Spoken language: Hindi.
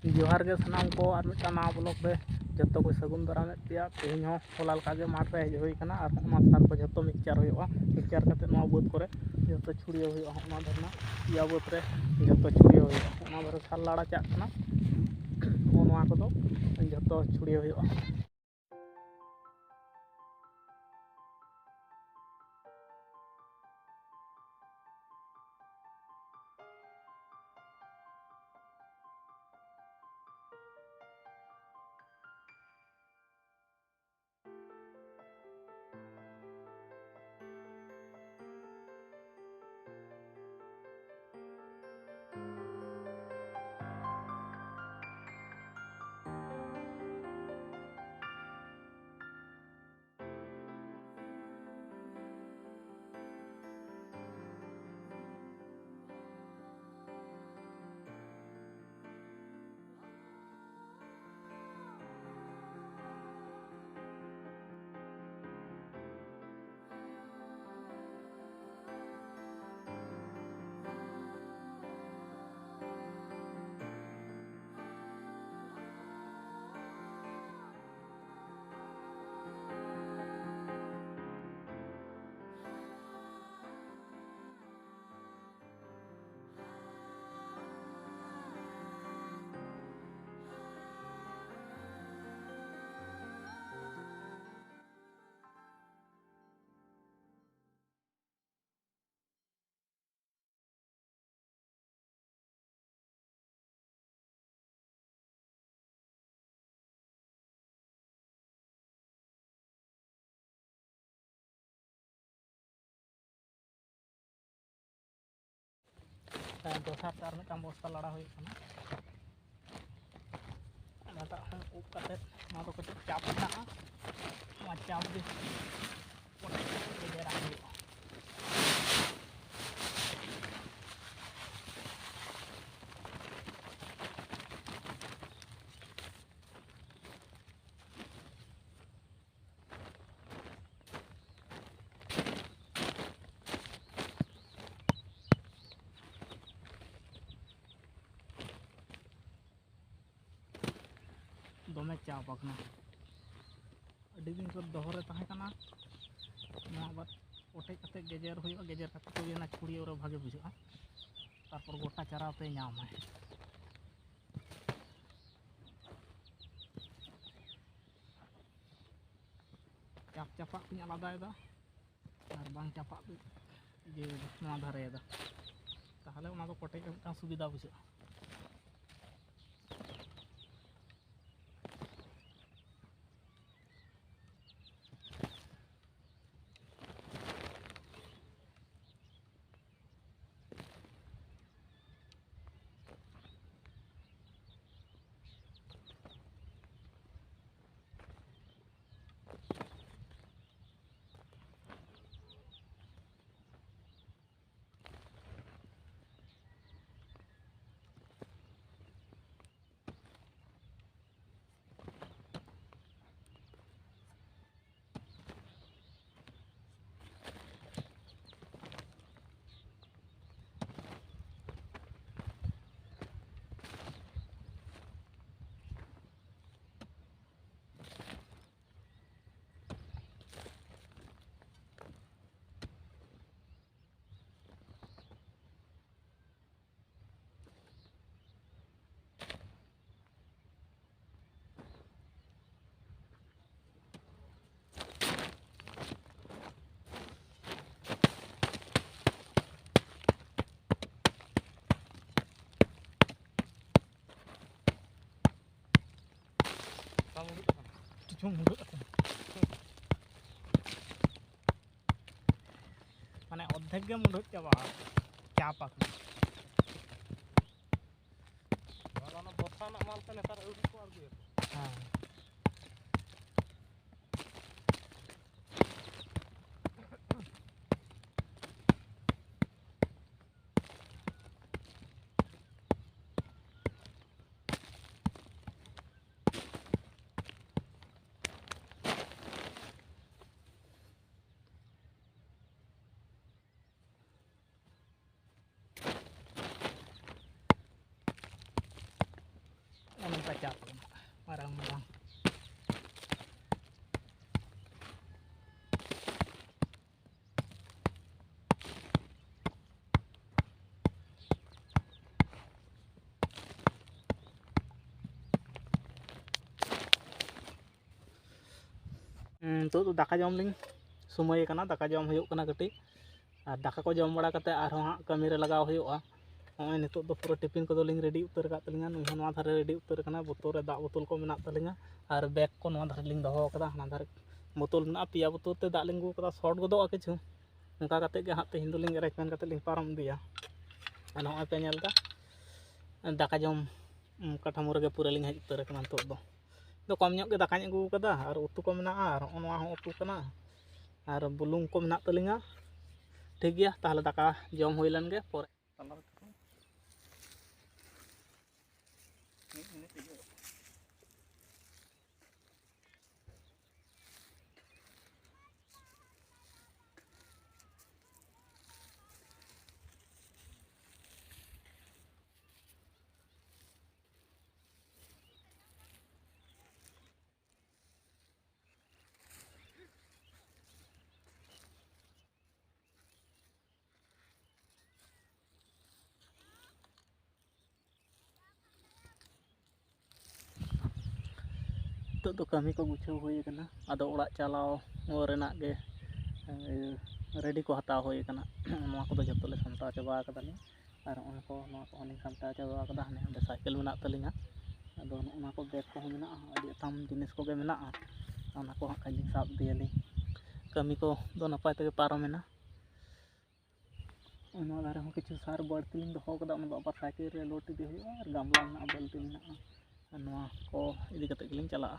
जोहार के सानाम को और मिट्टा नवा ब्लॉग रे जतो को सगुन दाराम पेया तेहन हो होला लका गे माठ रे हेज होई कना और ओना सार को जतो मिक्सचार होयोगा मिक्सचार कते नवा बोत करे जतो छुड़ियो होयोगा ओना धरना या बोत रे जतो छुड़ियो होयोगा ओना धरे साल लाड़ा चाक कना ओनवा को जतो छुड़ियो होयोगा। दोसार तार मिट्टां बस्ता लाड़ा होय कना ओनाटा हम उप कते मा दो कते चाप मेनागा मा चाप गे ओटे गेजेरा होयोगा। दोमे चाप आकना अडी दिन को दोहरे ताहे कना ना बार ओटे कते गेजेर होयोगा गेजेर कते तो ना छुड़ियो रे भागे बुझा तारपर गोटा चारा पे नाम है चाप चापा को आलादा और बांग चापा जे नवा धारे ताहले ओना दो कोटे के सुविधा बुझा। माने अद्धेक गे मुंडुत चाबा चाप आकना वाला बस्ता ना माल से नेतार उड़ी को आगु हां ᱠᱮᱪᱟ ᱠᱚ ᱢᱟᱨᱟᱝ ᱢᱟᱨᱟᱝ नितोग दो दाका जम लिंग समय कना दाका जम हुयुग कना कटिज और दाका को जम बड़ा कते आरो हाँ कमी रे लगाव हुयुगा नॉय नितोग दो पूरा टिफिन को लिंग रेडी उतर का तलिंगा नुई नवा धारे रेडी उतर कना बोतल रे दा बोतल को मेना तलिंगा और बैग को नवा धारे लिंग दहो कदा हाना धारे बोतल मेना पिया बोतल ते दा लिंग कदा शॉर्ट गदोआ किछु उनका कते गे हाँ तेहिं दो लिंग अरेंजमेंट कते लिंग पारम दिया और नॉय पे नेलदा दाका जम काठामो रे पूरा लिंग हेज उतर कना नितोग दो कम ᱧᱚᱜ ᱜᱮ ᱫᱟᱠᱟᱧ ᱟᱹᱜᱩ ᱠᱟᱫᱟ ᱟᱨ ᱩᱛᱩ ᱠᱚ ᱢᱮᱱᱟᱜᱼᱟ ᱟᱨ ᱱᱚᱣᱟ ᱦᱚᱸ ᱩᱛᱩ ᱠᱟᱱᱟ ᱟᱨ ᱵᱩᱞᱩᱝ ᱠᱚ ᱢᱮᱱᱟᱜ ᱛᱟᱹᱞᱤᱧᱟ ᱴᱷᱤᱠ ᱜᱮᱭᱟ ᱛᱟᱦᱞᱮ ᱫᱟᱠᱟ ᱡᱚᱢ ᱦᱩᱭ ᱞᱮᱱ ᱜᱮ ᱯᱚᱨᱮ नितोग दो कमी को गुछाव हुई कना आदो ओड़ाग चलाव रेनाग गे रेडी को हताव हुई कना नवा को जतो ले सामटाव चाबा कदाली और नवा को लिंग सामटाव चाबा कदा हाने हांडे साइकेल मेना तलिंगा आदो नवा को बैग को मेना आदि अथाम जिनिस को गे मेना ओना को हां खाली साब दियाली कमी को दो नपाय तेगे पारमेना ओना दारे हो किछु सार बाड़ती लिंग दहो कदा ओना बाबा साइकेल रे लोड इदी हुआ और गामला मेना बाल्टी मेना नवा को इदी कते गेलिंग चला